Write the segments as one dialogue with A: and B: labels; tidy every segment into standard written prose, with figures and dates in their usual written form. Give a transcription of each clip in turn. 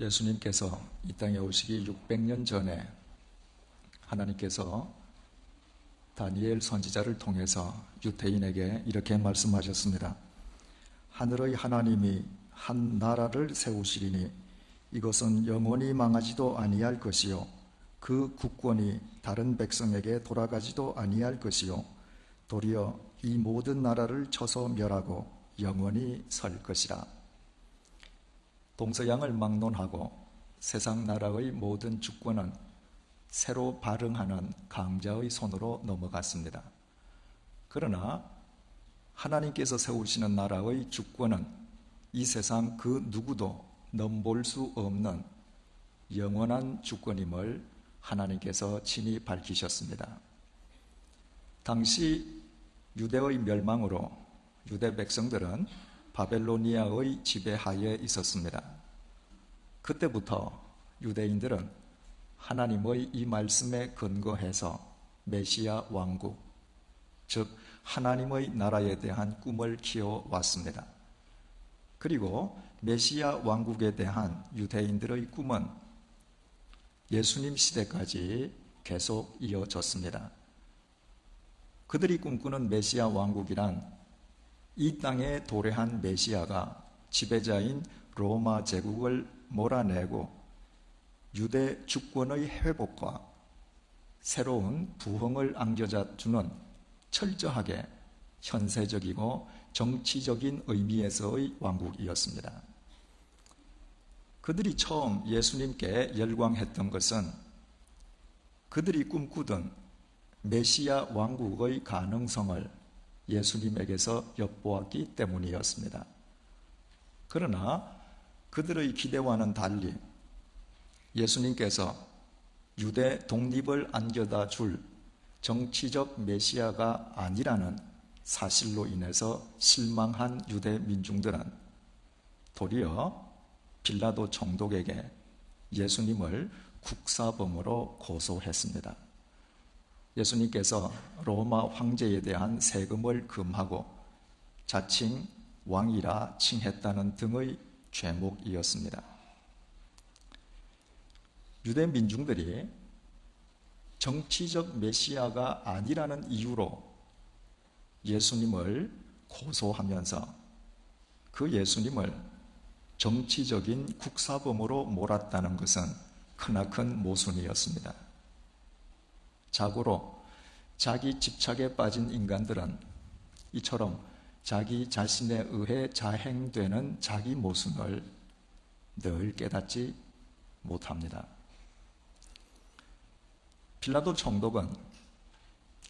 A: 예수님께서 이 땅에 오시기 600년 전에 하나님께서 다니엘 선지자를 통해서 유대인에게 이렇게 말씀하셨습니다. 하늘의 하나님이 한 나라를 세우시리니 이것은 영원히 망하지도 아니할 것이요 그 국권이 다른 백성에게 돌아가지도 아니할 것이요 도리어 이 모든 나라를 쳐서 멸하고 영원히 설 것이라. 동서양을 막론하고 세상 나라의 모든 주권은 새로 발흥하는 강자의 손으로 넘어갔습니다. 그러나 하나님께서 세우시는 나라의 주권은 이 세상 그 누구도 넘볼 수 없는 영원한 주권임을 하나님께서 친히 밝히셨습니다. 당시 유대의 멸망으로 유대 백성들은 바벨로니아의 지배하에 있었습니다. 그때부터 유대인들은 하나님의 이 말씀에 근거해서 메시아 왕국, 즉 하나님의 나라에 대한 꿈을 키워왔습니다. 그리고 메시아 왕국에 대한 유대인들의 꿈은 예수님 시대까지 계속 이어졌습니다. 그들이 꿈꾸는 메시아 왕국이란 이 땅에 도래한 메시아가 지배자인 로마 제국을 몰아내고 유대 주권의 회복과 새로운 부흥을 안겨주는 철저하게 현세적이고 정치적인 의미에서의 왕국이었습니다. 그들이 처음 예수님께 열광했던 것은 그들이 꿈꾸던 메시아 왕국의 가능성을 예수님에게서 엿보았기 때문이었습니다. 그러나 그들의 기대와는 달리 예수님께서 유대 독립을 안겨다 줄 정치적 메시아가 아니라는 사실로 인해서 실망한 유대 민중들은 도리어 빌라도 총독에게 예수님을 국사범으로 고소했습니다. 예수님께서 로마 황제에 대한 세금을 금하고 자칭 왕이라 칭했다는 등의 죄목이었습니다. 유대 민중들이 정치적 메시아가 아니라는 이유로 예수님을 고소하면서 그 예수님을 정치적인 국사범으로 몰았다는 것은 크나큰 모순이었습니다. 자고로 자기 집착에 빠진 인간들은 이처럼 자기 자신에 의해 자행되는 자기 모순을 늘 깨닫지 못합니다. 빌라도 총독은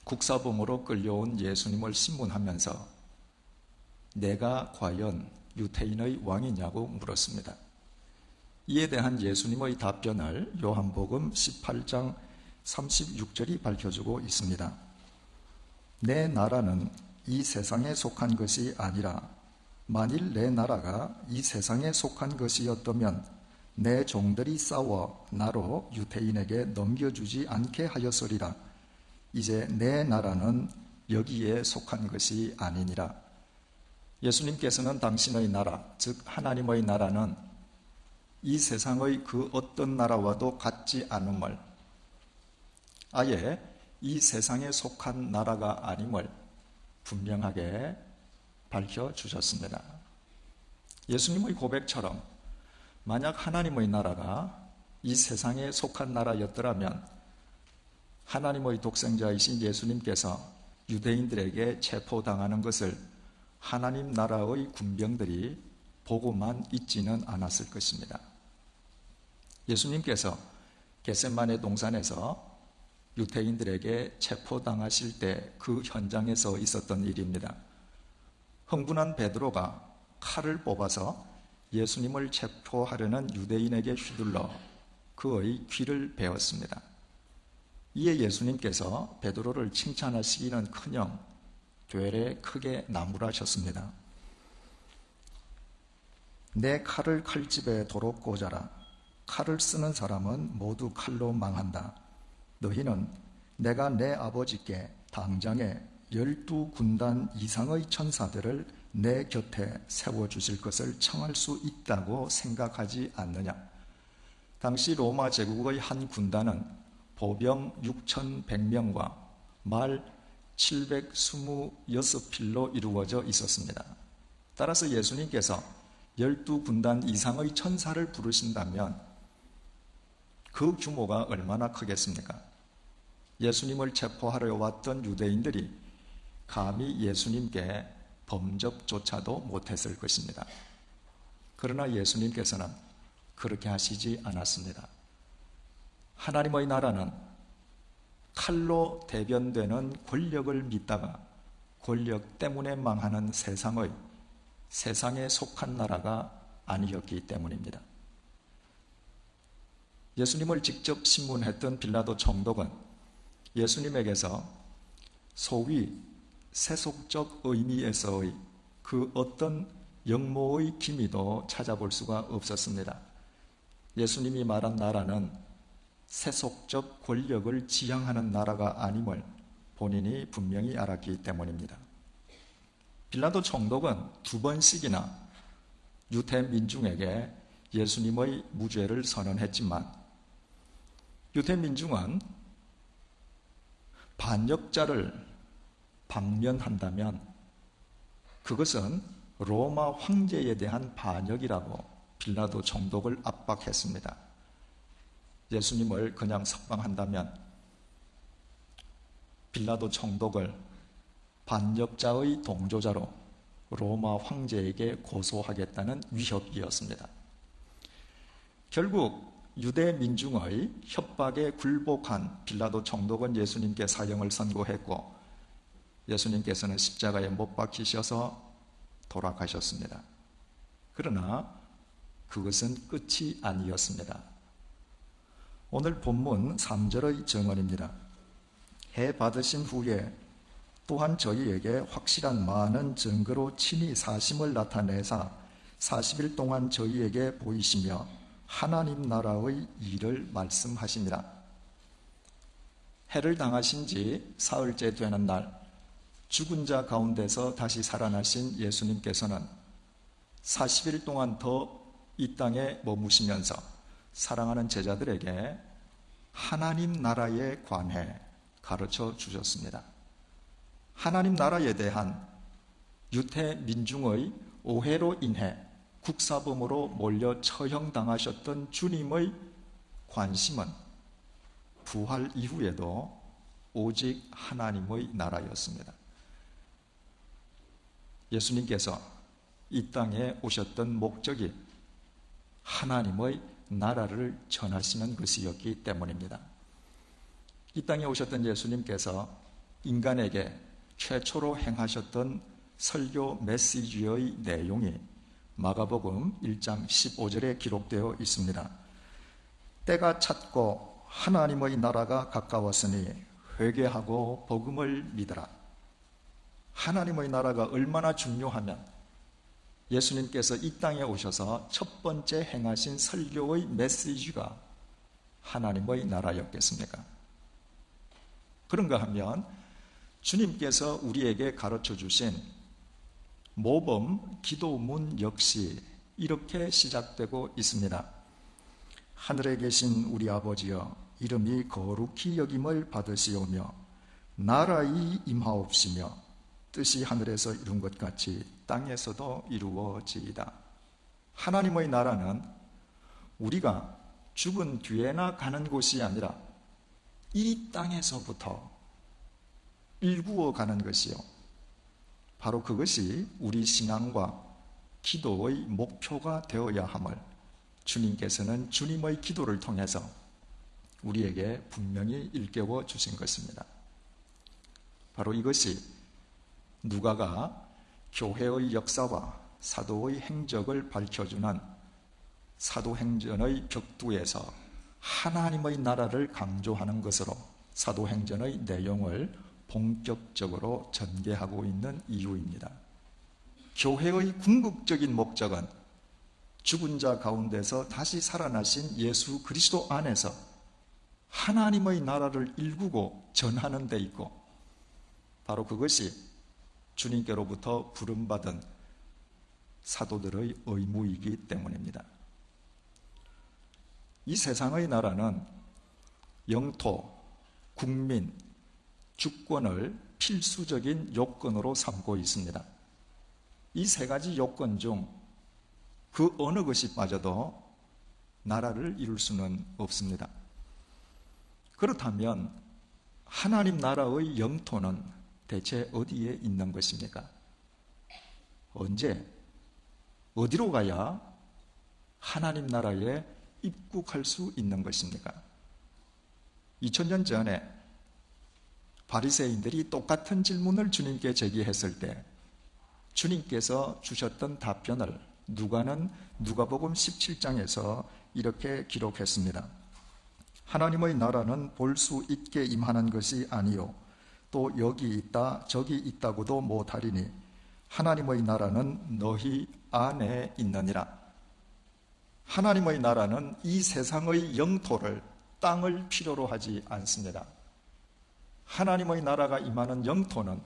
A: 국사범으로 끌려온 예수님을 신문하면서 내가 과연 유대인의 왕이냐고 물었습니다. 이에 대한 예수님의 답변을 요한복음 18장 36절이 밝혀주고 있습니다. 내 나라는 이 세상에 속한 것이 아니라 만일 내 나라가 이 세상에 속한 것이었다면 내 종들이 싸워 나로 유대인에게 넘겨주지 않게 하였으리라. 이제 내 나라는 여기에 속한 것이 아니니라. 예수님께서는 당신의 나라, 즉 하나님의 나라는 이 세상의 그 어떤 나라와도 같지 않음을, 아예 이 세상에 속한 나라가 아님을 분명하게 밝혀주셨습니다. 예수님의 고백처럼 만약 하나님의 나라가 이 세상에 속한 나라였더라면 하나님의 독생자이신 예수님께서 유대인들에게 체포당하는 것을 하나님 나라의 군병들이 보고만 있지는 않았을 것입니다. 예수님께서 겟세마네 동산에서 유대인들에게 체포당하실 때 그 현장에서 있었던 일입니다. 흥분한 베드로가 칼을 뽑아서 예수님을 체포하려는 유대인에게 휘둘러 그의 귀를 베었습니다. 이에 예수님께서 베드로를 칭찬하시기는커녕 되레 크게 나무라셨습니다. 내 칼을 칼집에 도로 꽂아라. 칼을 쓰는 사람은 모두 칼로 망한다. 너희는 내가 내 아버지께 당장에 12군단 이상의 천사들을 내 곁에 세워주실 것을 청할 수 있다고 생각하지 않느냐? 당시 로마 제국의 한 군단은 보병 6,100명과 말 726필로 이루어져 있었습니다. 따라서 예수님께서 12군단 이상의 천사를 부르신다면 그 규모가 얼마나 크겠습니까? 예수님을 체포하러 왔던 유대인들이 감히 예수님께 범접조차도 못했을 것입니다. 그러나 예수님께서는 그렇게 하시지 않았습니다. 하나님의 나라는 칼로 대변되는 권력을 믿다가 권력 때문에 망하는 세상에 속한 나라가 아니었기 때문입니다. 예수님을 직접 신문했던 빌라도 총독은 예수님에게서 소위 세속적 의미에서의 그 어떤 영모의 기미도 찾아볼 수가 없었습니다. 예수님이 말한 나라는 세속적 권력을 지향하는 나라가 아님을 본인이 분명히 알았기 때문입니다. 빌라도 총독은 2번씩이나 유대 민중에게 예수님의 무죄를 선언했지만 유대 민중은 반역자를 방면한다면 그것은 로마 황제에 대한 반역이라고 빌라도 총독을 압박했습니다. 예수님을 그냥 석방한다면 빌라도 총독을 반역자의 동조자로 로마 황제에게 고소하겠다는 위협이었습니다. 결국 유대 민중의 협박에 굴복한 빌라도 총독은 예수님께 사형을 선고했고 예수님께서는 십자가에 못 박히셔서 돌아가셨습니다. 그러나 그것은 끝이 아니었습니다. 오늘 본문 3절의 정언입니다. 해 받으신 후에 또한 저희에게 확실한 많은 증거로 친히 사심을 나타내사 40일 동안 저희에게 보이시며 하나님 나라의 일을 말씀하시니라. 해를 당하신 지 사흘째 되는 날 죽은 자 가운데서 다시 살아나신 예수님께서는 40일 동안 더 이 땅에 머무시면서 사랑하는 제자들에게 하나님 나라에 관해 가르쳐 주셨습니다. 하나님 나라에 대한 유대 민중의 오해로 인해 국사범으로 몰려 처형당하셨던 주님의 관심은 부활 이후에도 오직 하나님의 나라였습니다. 예수님께서 이 땅에 오셨던 목적이 하나님의 나라를 전하시는 것이었기 때문입니다. 이 땅에 오셨던 예수님께서 인간에게 최초로 행하셨던 설교 메시지의 내용이 마가복음 1장 15절에 기록되어 있습니다. 때가 찼고 하나님의 나라가 가까웠으니 회개하고 복음을 믿으라. 하나님의 나라가 얼마나 중요하면 예수님께서 이 땅에 오셔서 첫 번째 행하신 설교의 메시지가 하나님의 나라였겠습니까? 그런가 하면 주님께서 우리에게 가르쳐 주신 모범 기도문 역시 이렇게 시작되고 있습니다. 하늘에 계신 우리 아버지여, 이름이 거룩히 여김을 받으시오며 나라의 임하옵시며 뜻이 하늘에서 이룬 것 같이 땅에서도 이루어지이다. 하나님의 나라는 우리가 죽은 뒤에나 가는 곳이 아니라 이 땅에서부터 일구어 가는 것이요, 바로 그것이 우리 신앙과 기도의 목표가 되어야 함을 주님께서는 주님의 기도를 통해서 우리에게 분명히 일깨워 주신 것입니다. 바로 이것이 누가가 교회의 역사와 사도의 행적을 밝혀주는 사도행전의 벽두에서 하나님의 나라를 강조하는 것으로 사도행전의 내용을 본격적으로 전개하고 있는 이유입니다. 교회의 궁극적인 목적은 죽은 자 가운데서 다시 살아나신 예수 그리스도 안에서 하나님의 나라를 일구고 전하는 데 있고, 바로 그것이 주님께로부터 부름받은 사도들의 의무이기 때문입니다. 이 세상의 나라는 영토, 국민, 주권을 필수적인 요건으로 삼고 있습니다. 이 세 가지 요건 중 그 어느 것이 빠져도 나라를 이룰 수는 없습니다. 그렇다면 하나님 나라의 영토는 대체 어디에 있는 것입니까? 언제, 어디로 가야 하나님 나라에 입국할 수 있는 것입니까? 2000년 전에 바리새인들이 똑같은 질문을 주님께 제기했을 때 주님께서 주셨던 답변을 누가는 누가복음 17장에서 이렇게 기록했습니다. 하나님의 나라는 볼 수 있게 임하는 것이 아니요 또 여기 있다 저기 있다고도 못하리니 하나님의 나라는 너희 안에 있느니라. 하나님의 나라는 이 세상의 영토를, 땅을 필요로 하지 않습니다. 하나님의 나라가 임하는 영토는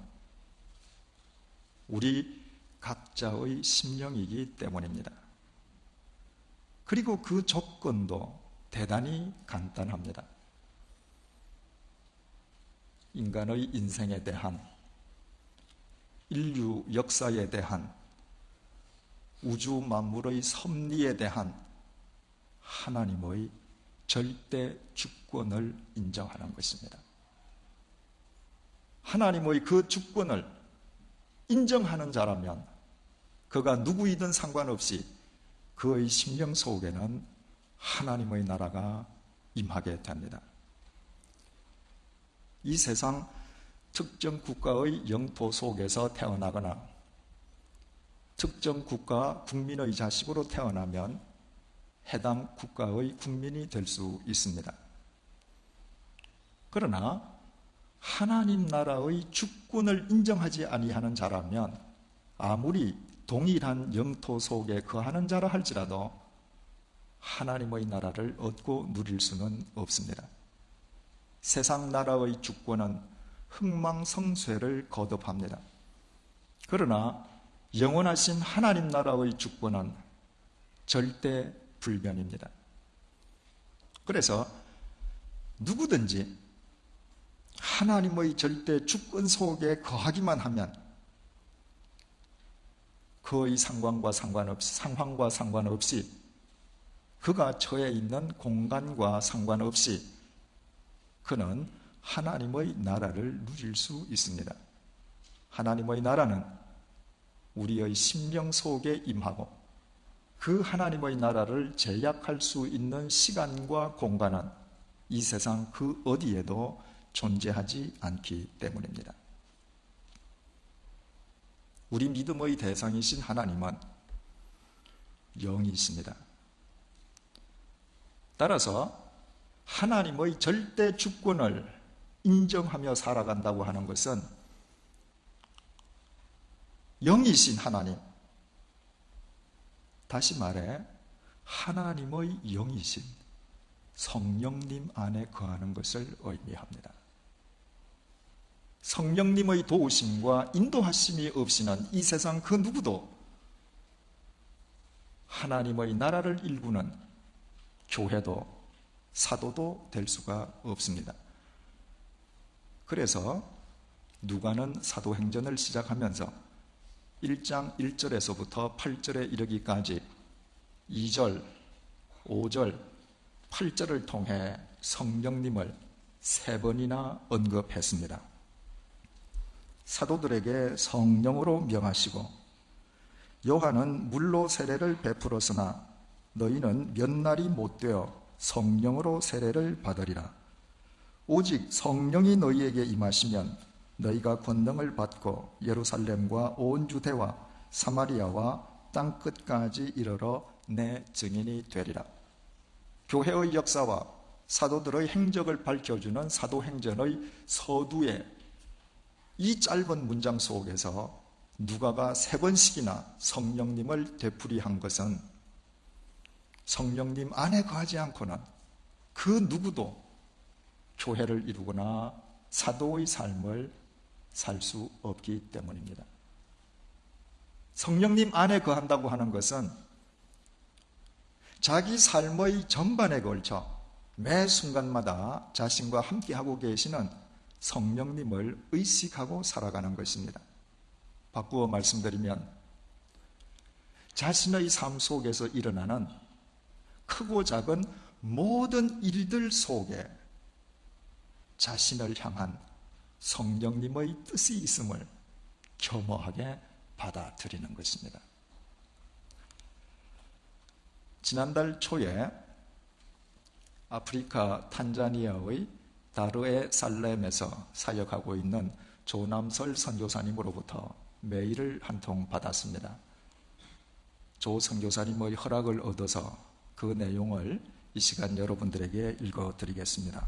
A: 우리 각자의 심령이기 때문입니다. 그리고 그 조건도 대단히 간단합니다. 인간의 인생에 대한, 인류 역사에 대한, 우주 만물의 섭리에 대한 하나님의 절대 주권을 인정하는 것입니다. 하나님의 그 주권을 인정하는 자라면 그가 누구이든 상관없이 그의 심령 속에는 하나님의 나라가 임하게 됩니다. 이 세상 특정 국가의 영토 속에서 태어나거나 특정 국가 국민의 자식으로 태어나면 해당 국가의 국민이 될 수 있습니다. 그러나 하나님 나라의 주권을 인정하지 아니하는 자라면 아무리 동일한 영토 속에 거하는 자라 할지라도 하나님의 나라를 얻고 누릴 수는 없습니다. 세상 나라의 주권은 흥망성쇠를 거듭합니다. 그러나 영원하신 하나님 나라의 주권은 절대 불변입니다. 그래서 누구든지 하나님의 절대 주권 속에 거하기만 하면 그의 상황과 상관없이 그가 처해 있는 공간과 상관없이 그는 하나님의 나라를 누릴 수 있습니다. 하나님의 나라는 우리의 심령 속에 임하고 그 하나님의 나라를 제약할 수 있는 시간과 공간은 이 세상 그 어디에도 존재하지 않기 때문입니다. 우리 믿음의 대상이신 하나님은 영이십니다. 따라서 하나님의 절대 주권을 인정하며 살아간다고 하는 것은 영이신 하나님, 다시 말해 하나님의 영이신 성령님 안에 거하는 것을 의미합니다. 성령님의 도우심과 인도하심이 없이는 이 세상 그 누구도 하나님의 나라를 일구는 교회도 사도도 될 수가 없습니다. 그래서 누가는 사도행전을 시작하면서 1장 1절에서부터 8절에 이르기까지 2절, 5절, 8절을 통해 성령님을 3번이나 언급했습니다. 사도들에게 성령으로 명하시고 요한은 물로 세례를 베풀었으나 너희는 몇 날이 못 되어 성령으로 세례를 받으리라. 오직 성령이 너희에게 임하시면 너희가 권능을 받고 예루살렘과 온 유대와 사마리아와 땅끝까지 이르러 내 증인이 되리라. 교회의 역사와 사도들의 행적을 밝혀주는 사도행전의 서두에 이 짧은 문장 속에서 누가가 3번씩이나 성령님을 되풀이한 것은 성령님 안에 거하지 않고는 그 누구도 교회를 이루거나 사도의 삶을 살 수 없기 때문입니다. 성령님 안에 거한다고 하는 것은 자기 삶의 전반에 걸쳐 매 순간마다 자신과 함께하고 계시는 성령님을 의식하고 살아가는 것입니다. 바꾸어 말씀드리면 자신의 삶 속에서 일어나는 크고 작은 모든 일들 속에 자신을 향한 성령님의 뜻이 있음을 겸허하게 받아들이는 것입니다. 지난달 초에 아프리카 탄자니아의 다르에살렘에서 사역하고 있는 조남설 선교사님으로부터 메일을 한 통 받았습니다. 조 선교사님의 허락을 얻어서 그 내용을 이 시간 여러분들에게 읽어드리겠습니다.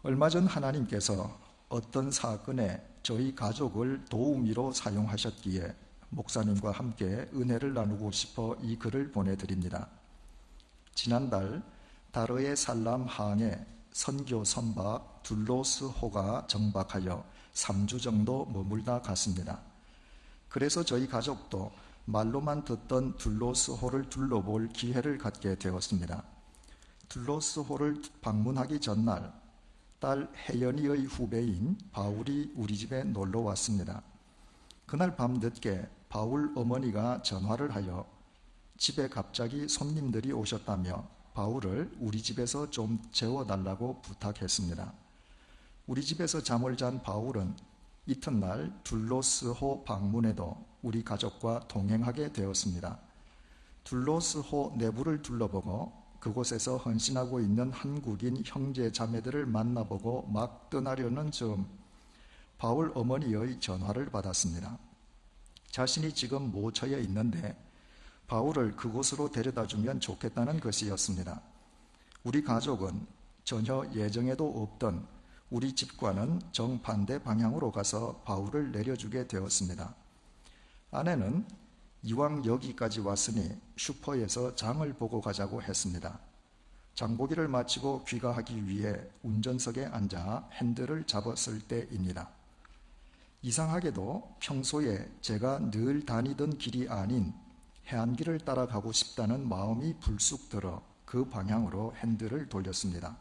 A: 얼마 전 하나님께서 어떤 사건에 저희 가족을 도우미로 사용하셨기에 목사님과 함께 은혜를 나누고 싶어 이 글을 보내드립니다. 지난달 다르에살람 항에 선교 선박 둘로스호가 정박하여 3주 정도 머물다 갔습니다. 그래서 저희 가족도 말로만 듣던 둘로스호를 둘러볼 기회를 갖게 되었습니다. 둘로스호를 방문하기 전날 딸 혜연이의 후배인 바울이 우리 집에 놀러 왔습니다. 그날 밤 늦게 바울 어머니가 전화를 하여 집에 갑자기 손님들이 오셨다며 바울을 우리 집에서 좀 재워달라고 부탁했습니다. 우리 집에서 잠을 잔 바울은 이튿날 둘로스호 방문에도 우리 가족과 동행하게 되었습니다. 둘로스호 내부를 둘러보고 그곳에서 헌신하고 있는 한국인 형제 자매들을 만나보고 막 떠나려는 즈음 바울 어머니의 전화를 받았습니다. 자신이 지금 모처에 있는데 바울을 그곳으로 데려다주면 좋겠다는 것이었습니다. 우리 가족은 전혀 예정에도 없던 우리 집과는 정반대 방향으로 가서 바울을 내려주게 되었습니다. 아내는 이왕 여기까지 왔으니 슈퍼에서 장을 보고 가자고 했습니다. 장보기를 마치고 귀가하기 위해 운전석에 앉아 핸들을 잡았을 때입니다. 이상하게도 평소에 제가 늘 다니던 길이 아닌 해안길을 따라가고 싶다는 마음이 불쑥 들어 그 방향으로 핸들을 돌렸습니다.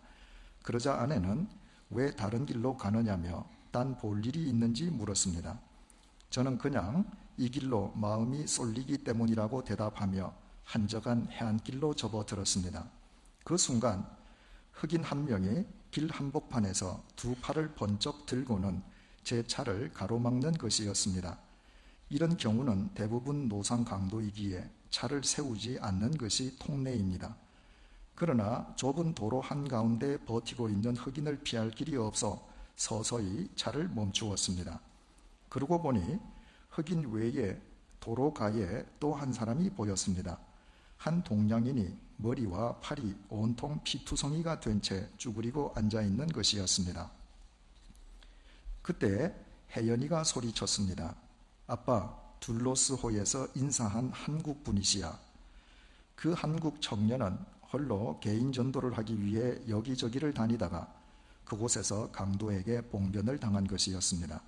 A: 그러자 아내는 왜 다른 길로 가느냐며 딴 볼 일이 있는지 물었습니다. 저는 그냥 이 길로 마음이 쏠리기 때문이라고 대답하며 한적한 해안길로 접어들었습니다. 그 순간 흑인 한 명이 길 한복판에서 두 팔을 번쩍 들고는 제 차를 가로막는 것이었습니다. 이런 경우는 대부분 노상 강도이기에 차를 세우지 않는 것이 통례입니다. 그러나 좁은 도로 한가운데 버티고 있는 흑인을 피할 길이 없어 서서히 차를 멈추었습니다. 그러고 보니 흑인 외에 도로 가에 또 한 사람이 보였습니다. 한 동양인이 머리와 팔이 온통 피투성이가 된 채 쭈그리고 앉아있는 것이었습니다. 그때 혜연이가 소리쳤습니다. 아빠, 둘로스호에서 인사한 한국 분이시야. 그 한국 청년은 홀로 개인 전도를 하기 위해 여기저기를 다니다가 그곳에서 강도에게 봉변을 당한 것이었습니다.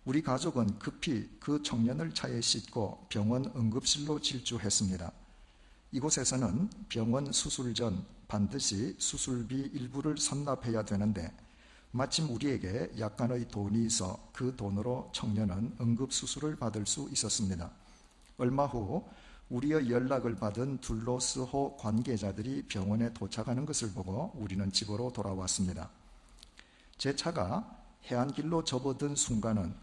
A: 우리 가족은 급히 그 청년을 차에 싣고 병원 응급실로 질주했습니다. 이곳에서는 병원 수술 전 반드시 수술비 일부를 선납해야 되는데 마침 우리에게 약간의 돈이 있어 그 돈으로 청년은 응급수술을 받을 수 있었습니다. 얼마 후 우리의 연락을 받은 둘로스호 관계자들이 병원에 도착하는 것을 보고 우리는 집으로 돌아왔습니다. 제 차가 해안길로 접어든 순간은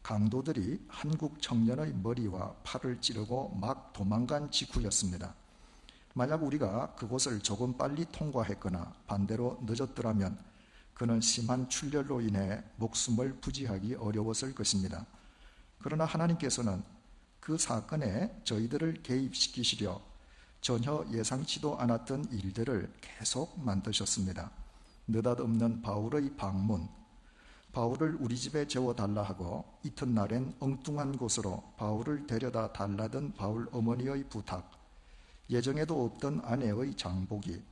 A: 강도들이 한국 청년의 머리와 팔을 찌르고 막 도망간 직후였습니다. 만약 우리가 그곳을 조금 빨리 통과했거나 반대로 늦었더라면 그는 심한 출혈로 인해 목숨을 부지하기 어려웠을 것입니다. 그러나 하나님께서는 그 사건에 저희들을 개입시키시려 전혀 예상치도 않았던 일들을 계속 만드셨습니다. 느닷없는 바울의 방문, 바울을 우리 집에 재워달라 하고 이튿날엔 엉뚱한 곳으로 바울을 데려다 달라던 바울 어머니의 부탁, 예정에도 없던 아내의 장보기,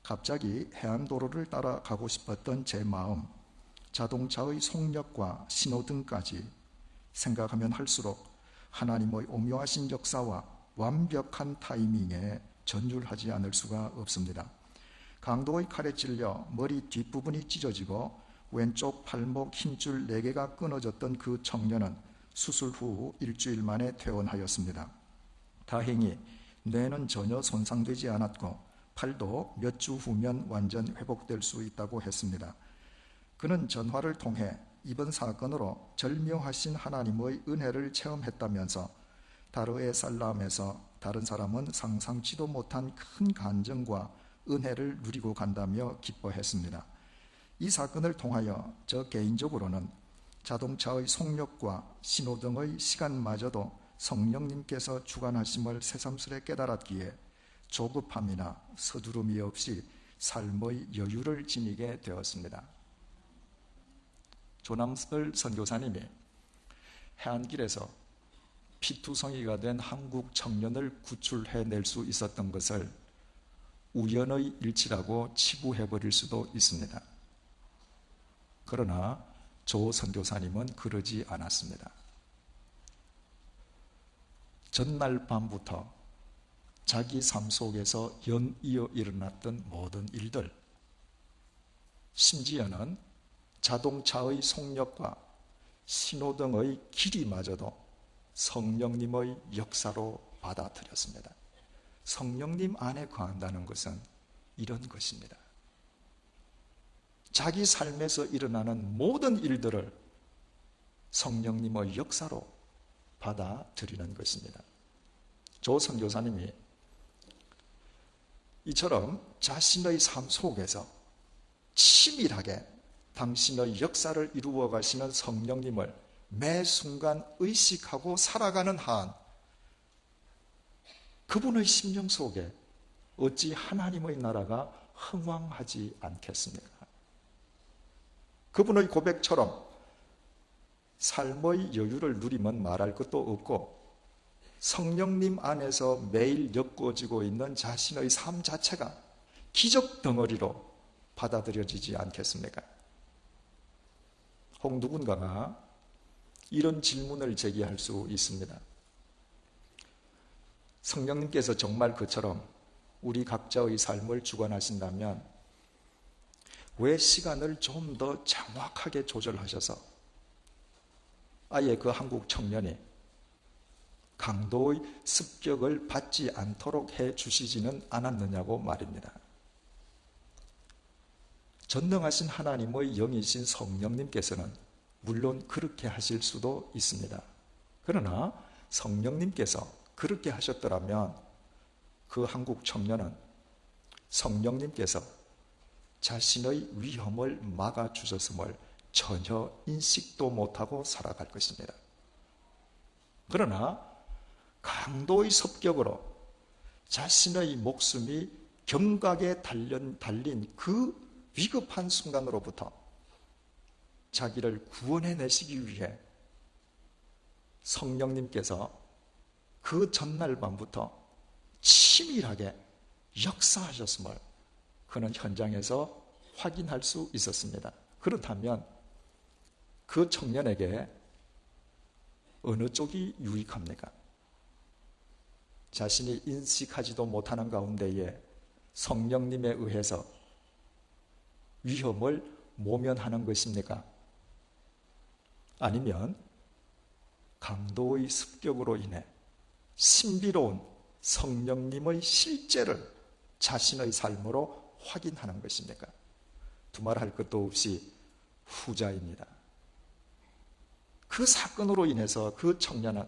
A: 갑자기 해안도로를 따라가고 싶었던 제 마음, 자동차의 속력과 신호등까지 생각하면 할수록 하나님의 오묘하신 역사와 완벽한 타이밍에 전율하지 않을 수가 없습니다. 강도의 칼에 찔려 머리 뒷부분이 찢어지고 왼쪽 팔목 힘줄 4개가 끊어졌던 그 청년은 수술 후 일주일 만에 퇴원하였습니다. 다행히 뇌는 전혀 손상되지 않았고 팔도 몇 주 후면 완전 회복될 수 있다고 했습니다. 그는 전화를 통해 이번 사건으로 절묘하신 하나님의 은혜를 체험했다면서 다르에살람에서 다른 사람은 상상치도 못한 큰 간증과 은혜를 누리고 간다며 기뻐했습니다. 이 사건을 통하여 저 개인적으로는 자동차의 속력과 신호등의 시간마저도 성령님께서 주관하심을 새삼스레 깨달았기에 조급함이나 서두름이 없이 삶의 여유를 지니게 되었습니다. 조남설 선교사님이 해안길에서 피투성이가 된 한국 청년을 구출해낼 수 있었던 것을 우연의 일치라고 치부해버릴 수도 있습니다. 그러나 조 선교사님은 그러지 않았습니다. 전날 밤부터 자기 삶 속에서 연이어 일어났던 모든 일들, 심지어는 자동차의 속력과 신호등의 길이마저도 성령님의 역사로 받아들였습니다. 성령님 안에 거한다는 것은 이런 것입니다. 자기 삶에서 일어나는 모든 일들을 성령님의 역사로 받아들이는 것입니다. 조 선교사님이 이처럼 자신의 삶 속에서 치밀하게 당신의 역사를 이루어 가시는 성령님을 매 순간 의식하고 살아가는 한 그분의 심령 속에 어찌 하나님의 나라가 흥왕하지 않겠습니까? 그분의 고백처럼 삶의 여유를 누리면 말할 것도 없고 성령님 안에서 매일 엮어지고 있는 자신의 삶 자체가 기적 덩어리로 받아들여지지 않겠습니까? 혹 누군가가 이런 질문을 제기할 수 있습니다. 성령님께서 정말 그처럼 우리 각자의 삶을 주관하신다면 왜 시간을 좀 더 정확하게 조절하셔서 아예 그 한국 청년이 강도의 습격을 받지 않도록 해주시지는 않았느냐고 말입니다. 전능하신 하나님의 영이신 성령님께서는 물론 그렇게 하실 수도 있습니다. 그러나 성령님께서 그렇게 하셨더라면 그 한국 청년은 성령님께서 자신의 위험을 막아주셨음을 전혀 인식도 못하고 살아갈 것입니다. 그러나 강도의 습격으로 자신의 목숨이 경각에 달린 그 위급한 순간으로부터 자기를 구원해내시기 위해 성령님께서 그 전날 밤부터 치밀하게 역사하셨음을 그는 현장에서 확인할 수 있었습니다. 그렇다면 그 청년에게 어느 쪽이 유익합니까? 자신이 인식하지도 못하는 가운데에 성령님에 의해서 위험을 모면하는 것입니까? 아니면 강도의 습격으로 인해 신비로운 성령님의 실제를 자신의 삶으로 확인하는 것입니까? 두말할 것도 없이 후자입니다. 그 사건으로 인해서 그 청년은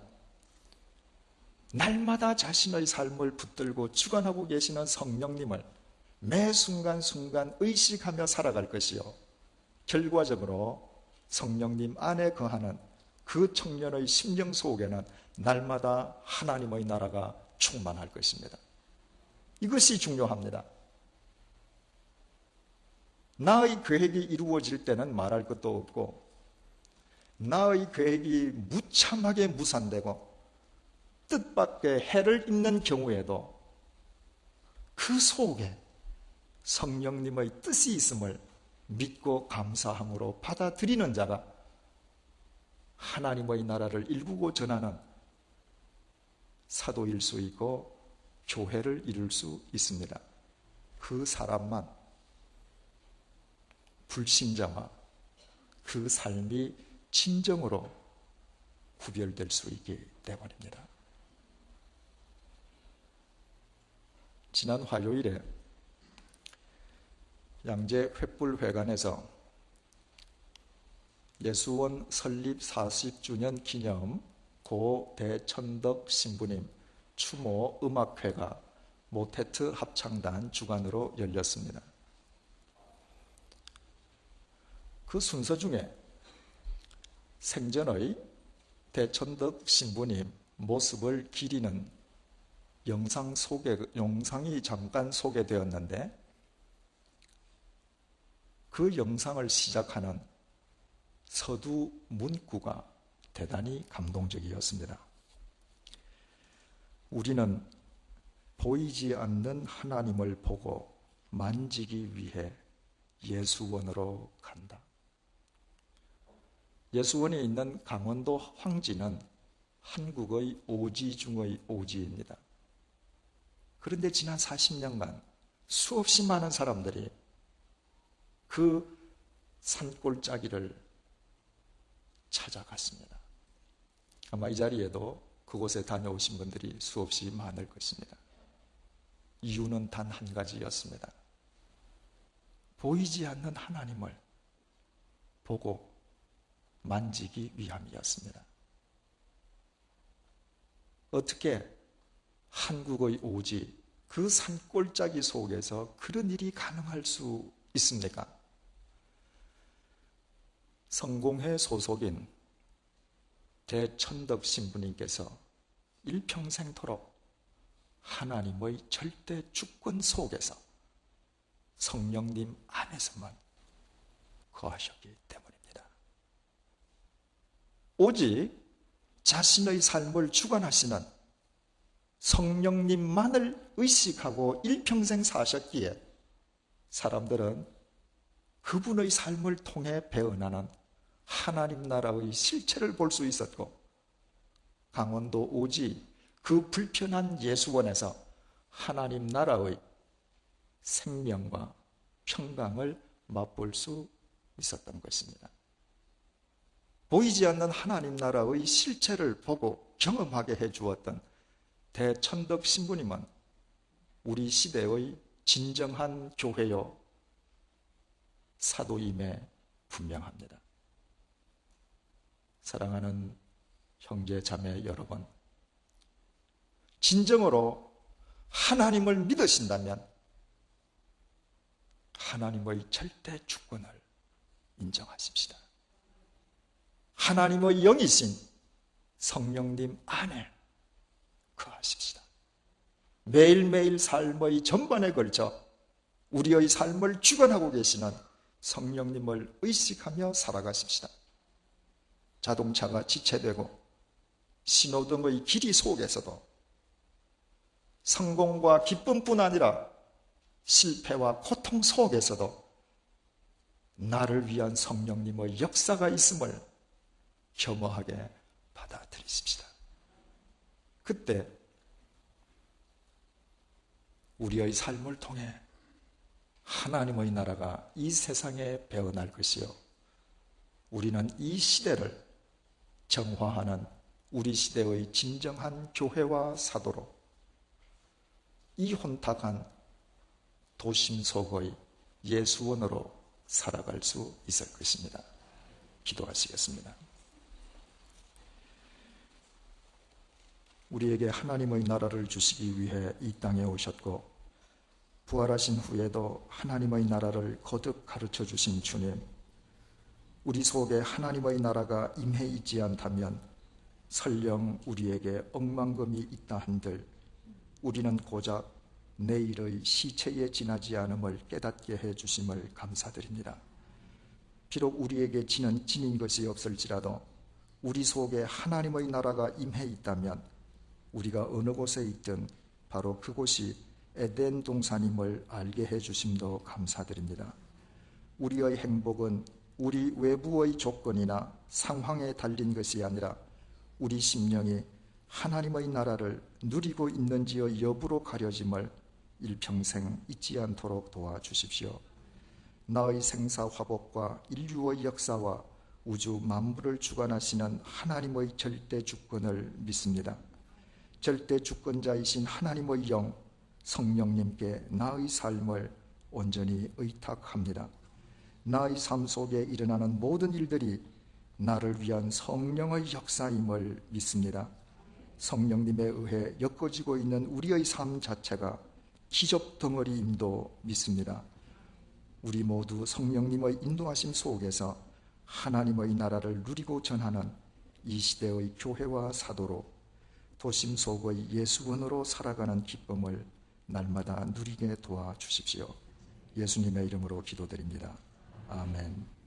A: 날마다 자신의 삶을 붙들고 주관하고 계시는 성령님을 매 순간순간 의식하며 살아갈 것이요, 결과적으로 성령님 안에 거하는 그 청년의 심령 속에는 날마다 하나님의 나라가 충만할 것입니다. 이것이 중요합니다. 나의 계획이 이루어질 때는 말할 것도 없고, 나의 계획이 무참하게 무산되고 뜻밖의 해를 입는 경우에도 그 속에 성령님의 뜻이 있음을 믿고 감사함으로 받아들이는 자가 하나님의 나라를 일구고 전하는 사도일 수 있고 교회를 이룰 수 있습니다. 그 사람만, 불신자와 그 삶이 진정으로 구별될 수 있기 때문입니다. 지난 화요일에 양재 횃불회관에서 예수원 설립 40주년 기념 고 대천덕 신부님 추모 음악회가 모테트 합창단 주관으로 열렸습니다. 그 순서 중에 생전의 대천덕 신부님 모습을 기리는 영상이 잠깐 소개되었는데, 그 영상을 시작하는 서두 문구가 대단히 감동적이었습니다. 우리는 보이지 않는 하나님을 보고 만지기 위해 예수원으로 간다. 예수원에 있는 강원도 황지는 한국의 오지 중의 오지입니다. 그런데 지난 40년간 수없이 많은 사람들이 그 산골짜기를 찾아갔습니다. 아마 이 자리에도 그곳에 다녀오신 분들이 수없이 많을 것입니다. 이유는 단 한 가지였습니다. 보이지 않는 하나님을 보고 만지기 위함이었습니다. 어떻게 한국의 오지, 그 산골짜기 속에서 그런 일이 가능할 수 있습니까? 성공회 소속인 대천덕 신부님께서 일평생토록 하나님의 절대 주권 속에서 성령님 안에서만 거하셨기 때문입니다. 오직 자신의 삶을 주관하시는 성령님만을 의식하고 일평생 사셨기에 사람들은 그분의 삶을 통해 배어나는 하나님 나라의 실체를 볼 수 있었고, 강원도 오지 그 불편한 예수원에서 하나님 나라의 생명과 평강을 맛볼 수 있었던 것입니다. 보이지 않는 하나님 나라의 실체를 보고 경험하게 해주었던 대천덕 신부님은 우리 시대의 진정한 교회요 사도임에 분명합니다. 사랑하는 형제 자매 여러분, 진정으로 하나님을 믿으신다면 하나님의 절대 주권을 인정하십시다. 하나님의 영이신 성령님 안에 거하십시다. 매일매일 삶의 전반에 걸쳐 우리의 삶을 주관하고 계시는 성령님을 의식하며 살아가십시다. 자동차가 지체되고 신호등의 길이 속에서도 성공과 기쁨뿐 아니라 실패와 고통 속에서도 나를 위한 성령님의 역사가 있음을 겸허하게 받아들이십시다. 그때 우리의 삶을 통해 하나님의 나라가 이 세상에 배어날 것이요, 우리는 이 시대를 정화하는 우리 시대의 진정한 교회와 사도로 이 혼탁한 도심 속의 예수원으로 살아갈 수 있을 것입니다. 기도하시겠습니다. 우리에게 하나님의 나라를 주시기 위해 이 땅에 오셨고 부활하신 후에도 하나님의 나라를 거듭 가르쳐 주신 주님, 우리 속에 하나님의 나라가 임해 있지 않다면 설령 우리에게 억만금이 있다 한들 우리는 고작 내일의 시체에 지나지 않음을 깨닫게 해주심을 감사드립니다. 비록 우리에게 지는 지닌 것이 없을지라도 우리 속에 하나님의 나라가 임해 있다면 우리가 어느 곳에 있든 바로 그곳이 에덴 동산임을 알게 해주심도 감사드립니다. 우리의 행복은 우리 외부의 조건이나 상황에 달린 것이 아니라 우리 심령이 하나님의 나라를 누리고 있는지의 여부로 가려짐을 일평생 잊지 않도록 도와주십시오. 나의 생사 화복과 인류의 역사와 우주 만물을 주관하시는 하나님의 절대 주권을 믿습니다. 절대 주권자이신 하나님의 영 성령님께 나의 삶을 온전히 의탁합니다. 나의 삶 속에 일어나는 모든 일들이 나를 위한 성령의 역사임을 믿습니다. 성령님에 의해 엮어지고 있는 우리의 삶 자체가 기적 덩어리임도 믿습니다. 우리 모두 성령님의 인도하심 속에서 하나님의 나라를 누리고 전하는 이 시대의 교회와 사도로 도심 속의 예수원으로 살아가는 기쁨을 날마다 누리게 도와주십시오. 예수님의 이름으로 기도드립니다. 아멘.